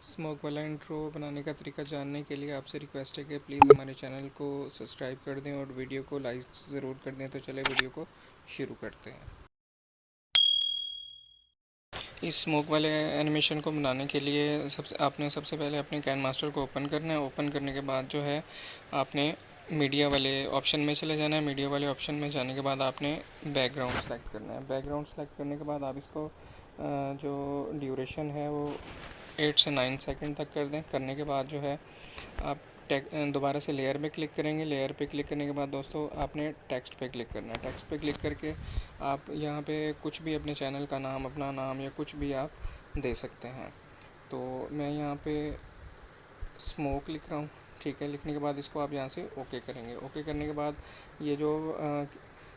Smoke वाला intro बनाने का तरीका जानने के लिए आपसे रिक्वेस्ट है कि प्लीज़ हमारे चैनल को सब्सक्राइब कर दें और वीडियो को लाइक ज़रूर कर दें। तो चले वीडियो को शुरू करते हैं। इस स्मोक वाले एनिमेशन को बनाने के लिए सबसे पहले अपने कैन मास्टर को ओपन करना है। ओपन करने के बाद जो है आपने मीडिया वाले ऑप्शन में चले जाना है। मीडिया वाले ऑप्शन में जाने के बाद आपने बैकग्राउंड सेलेक्ट करना है। बैकग्राउंड सेलेक्ट करने के बाद आप इसको जो ड्यूरेशन है वो 8 से 9 सेकंड तक कर दें। करने के बाद जो है आप दोबारा से लेयर पे क्लिक करेंगे। लेयर पे क्लिक करने के बाद दोस्तों आपने टेक्स्ट पे क्लिक करना है। टेक्स्ट पे क्लिक करके आप यहाँ पे कुछ भी अपने चैनल का नाम, अपना नाम या कुछ भी आप दे सकते हैं। तो मैं यहाँ पे स्मोक लिख रहा हूँ। ठीक है, लिखने के बाद इसको आप यहाँ से ओके करेंगे। ओके करने के बाद ये जो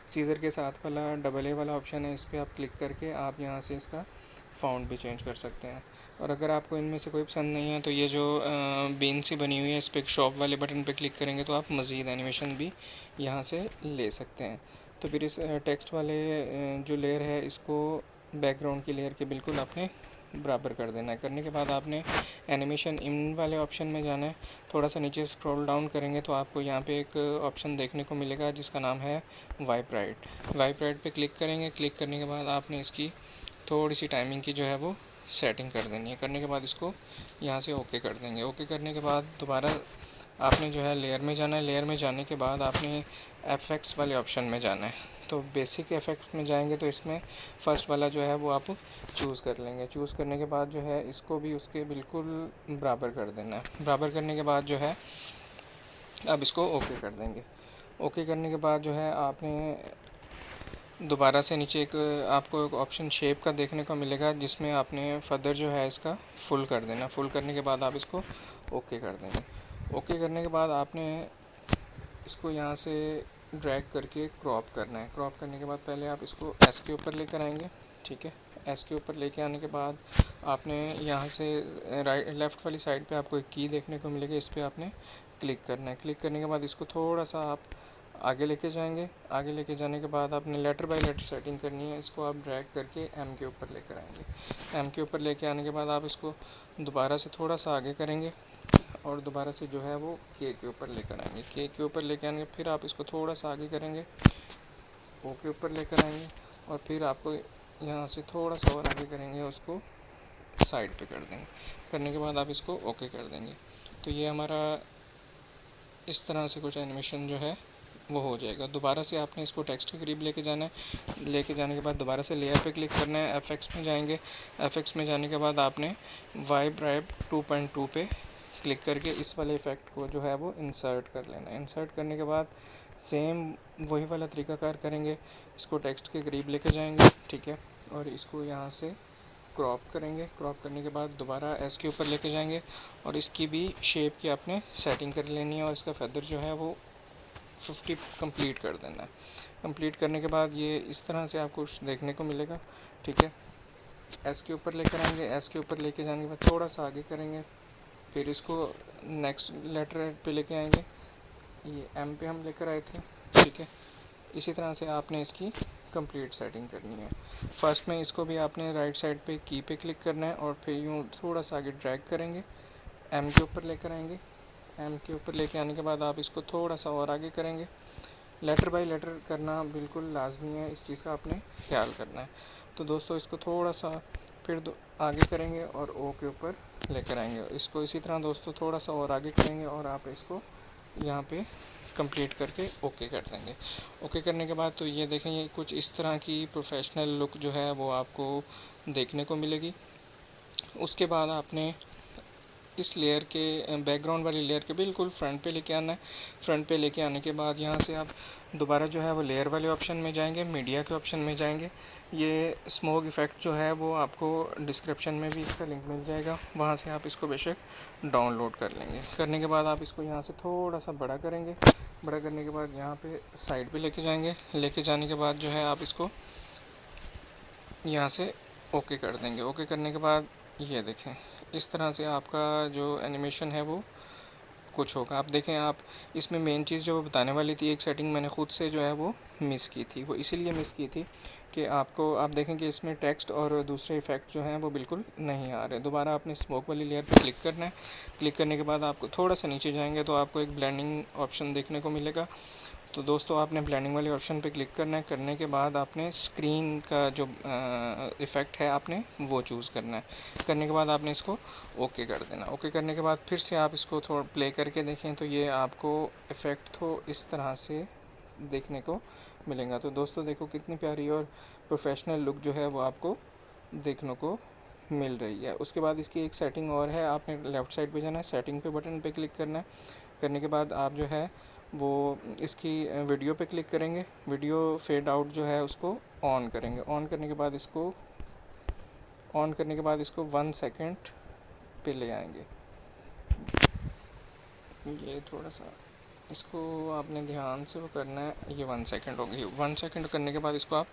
सीज़र के साथ वाला डबल ए वाला ऑप्शन है, इस पर आप क्लिक करके आप यहाँ से इसका फ़ॉन्ट भी चेंज कर सकते हैं। और अगर आपको इनमें से कोई पसंद नहीं है तो ये जो बीन सी बनी हुई है, इस पर शॉप वाले बटन पे क्लिक करेंगे तो आप मज़ीद एनिमेशन भी यहाँ से ले सकते हैं। तो फिर इस टेक्स्ट वाले जो लेयर है, इसको बैकग्राउंड की लेयर के बिल्कुल आपने बराबर कर देना है। करने के बाद आपने एनिमेशन इन वाले ऑप्शन में जाना है। थोड़ा सा नीचे स्क्रॉल डाउन करेंगे तो आपको यहाँ पे एक ऑप्शन देखने को मिलेगा जिसका नाम है वाइप राइट। वाइप राइट पे क्लिक करेंगे। क्लिक करने के बाद आपने इसकी थोड़ी सी टाइमिंग की जो है वो सेटिंग कर देनी है। करने के बाद इसको यहाँ से ओके कर देंगे। ओके करने के बाद दोबारा आपने जो है लेयर में जाना है। लेयर में जाने के बाद आपने एफएक्स वाले ऑप्शन में जाना है। तो बेसिक इफ़ेक्ट में जाएंगे तो इसमें फ़र्स्ट वाला जो है वो आप चूज़ कर लेंगे। चूज़ करने के बाद जो है इसको भी उसके बिल्कुल बराबर कर देना है। बराबर करने के बाद जो है अब इसको ओके कर देंगे। ओके करने के बाद जो है आपने दोबारा से नीचे एक आपको एक ऑप्शन शेप का देखने को मिलेगा जिसमें आपने फर्दर जो है इसका फुल कर देना। फुल करने के बाद आप इसको ओके कर देंगे। ओके करने के बाद आपने इसको यहाँ से ड्रैग करके क्रॉप करना है। क्रॉप करने के बाद पहले आप इसको एस के ऊपर लेकर आएंगे। ठीक है, एस के ऊपर लेके आने के बाद आपने यहाँ से राइट लेफ़्ट वाली साइड पे आपको एक की देखने को मिलेगी, इस पर आपने क्लिक करना है। क्लिक करने के बाद इसको थोड़ा सा आप आगे लेके जाएंगे। आगे लेके जाने के बाद आपने लेटर बाय लेटर सेटिंग करनी है। इसको आप ड्रैग करके एम के ऊपर लेकर आएंगे। एम के ऊपर लेके आने के बाद आप इसको दोबारा से थोड़ा सा आगे करेंगे और दोबारा से जो है वो के ऊपर लेकर आएंगे। के ऊपर लेकर आएंगे, फिर आप इसको थोड़ा सा आगे करेंगे, ओ के ऊपर लेकर आएंगे और फिर आपको यहाँ से थोड़ा सा और आगे करेंगे, उसको साइड पे कर देंगे। करने के बाद आप इसको ओके कर देंगे। तो ये हमारा इस तरह से कुछ एनिमेशन जो है वो हो जाएगा। दोबारा से आपने इसको टेक्स्ट के करीब लेके जाना है। लेके जाने के बाद दोबारा से लेयर पे क्लिक करना है। एफएक्स में जाएंगे। एफएक्स में जाने के बाद आपने वाइब राइप 2.2 पे क्लिक करके इस वाले इफ़ेक्ट को जो है वो इंसर्ट कर लेना है। इंसर्ट करने के बाद सेम वही वाला तरीकाकार करेंगे। इसको टेक्स्ट के करीब लेके जाएंगे। ठीक है, और इसको यहाँ से क्रॉप करेंगे। क्रॉप करने के बाद दोबारा एस के ऊपर लेके जाएंगे और इसकी भी शेप की आपने सेटिंग कर लेनी है और इसका फेदर जो है वो 50 कंप्लीट कर देना है। कंप्लीट करने के बाद ये इस तरह से आपको देखने को मिलेगा। ठीक है, एस के ऊपर लेकर आएंगे। एस के ऊपर लेके जाने के बाद थोड़ा सा आगे करेंगे, फिर इसको नेक्स्ट लेटर पे लेके आएंगे। ये एम पे हम लेकर आए थे। ठीक है, इसी तरह से आपने इसकी कंप्लीट सेटिंग करनी है। फर्स्ट में इसको भी आपने राइट साइड पे की पे क्लिक करना है और फिर यूँ थोड़ा सा आगे ड्रैग करेंगे, एम के ऊपर लेकर आएंगे। एम के ऊपर लेके आने के बाद आप इसको थोड़ा सा और आगे करेंगे। लेटर बाय लेटर करना बिल्कुल लाजमी है, इस चीज़ का आपने ख्याल करना है। तो दोस्तों इसको थोड़ा सा फिर आगे करेंगे और ओ के ऊपर लेकर आएंगे। इसको इसी तरह दोस्तों थोड़ा सा और आगे करेंगे और आप इसको यहाँ पे कंप्लीट करके ओके कर देंगे। ओके करने के बाद तो ये देखें, ये कुछ इस तरह की प्रोफेशनल लुक जो है वो आपको देखने को मिलेगी। उसके बाद आपने इस लेयर के बैकग्राउंड वाली लेयर के बिल्कुल फ्रंट पे लेके आना है। फ्रंट पे लेके आने के बाद यहाँ से आप दोबारा जो है वो लेयर वाले ऑप्शन में जाएंगे, मीडिया के ऑप्शन में जाएंगे। ये स्मोक इफ़ेक्ट जो है वो आपको डिस्क्रिप्शन में भी इसका लिंक मिल जाएगा, वहाँ से आप इसको बेशक डाउनलोड कर लेंगे। करने के बाद आप इसको यहाँ से थोड़ा सा बड़ा करेंगे। बड़ा करने के बाद यहाँ पे साइड पे लेके जाएंगे। लेके जाने के बाद जो है आप इसको यहाँ से ओके कर देंगे। ओके करने के बाद ये देखें, इस तरह से आपका जो एनिमेशन है वो कुछ होगा। आप देखें, आप इसमें मेन चीज़ जो बताने वाली थी, एक सेटिंग मैंने खुद से जो है वो मिस की थी। वो इसीलिए मिस की थी कि आपको, आप देखें कि इसमें टेक्स्ट और दूसरे इफ़ेक्ट जो हैं वो बिल्कुल नहीं आ रहे। दोबारा आपने स्मोक वाली लेयर पे क्लिक करना है। क्लिक करने के बाद आपको थोड़ा सा नीचे जाएंगे तो आपको एक ब्लेंडिंग ऑप्शन देखने को मिलेगा। तो दोस्तों, आपने ब्लेंडिंग वाले ऑप्शन पे क्लिक करना है। करने के बाद आपने स्क्रीन का जो इफ़ेक्ट है आपने वो चूज़ करना है। करने के बाद आपने इसको ओके कर देना। ओके करने के बाद फिर से आप इसको थोड़ा प्ले करके देखें तो ये आपको इफ़ेक्ट तो इस तरह से देखने को मिलेगा। तो दोस्तों देखो कितनी प्यारी और प्रोफेशनल लुक जो है वो आपको देखने को मिल रही है। उसके बाद इसकी एक सेटिंग और है। आपने लेफ़्ट साइड पे जाना है, सेटिंग पे बटन पे क्लिक करना है। करने के बाद आप जो है वो इसकी वीडियो पे क्लिक करेंगे। वीडियो फेड आउट जो है उसको ऑन करेंगे। ऑन करने के बाद इसको 1 सेकंड पे ले आएंगे। ये थोड़ा सा इसको आपने ध्यान से वो करना है। ये 1 सेकंड हो गई। 1 सेकंड करने के बाद इसको आप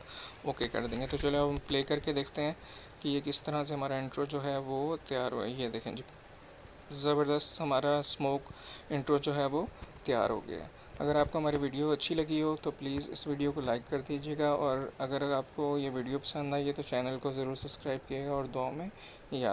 ओके कर देंगे। तो चलो अब हम प्ले करके देखते हैं कि ये किस तरह से हमारा इंट्रो जो है वो तैयार हुआ है। ये देखें जी, ज़बरदस्त हमारा स्मोक इंट्रो जो है वो तैयार हो गया है। अगर आपको हमारी वीडियो अच्छी लगी हो तो प्लीज़ इस वीडियो को लाइक कर दीजिएगा, और अगर आपको ये वीडियो पसंद आई है तो चैनल को ज़रूर सब्सक्राइब कीजिएगा और दुआ में याद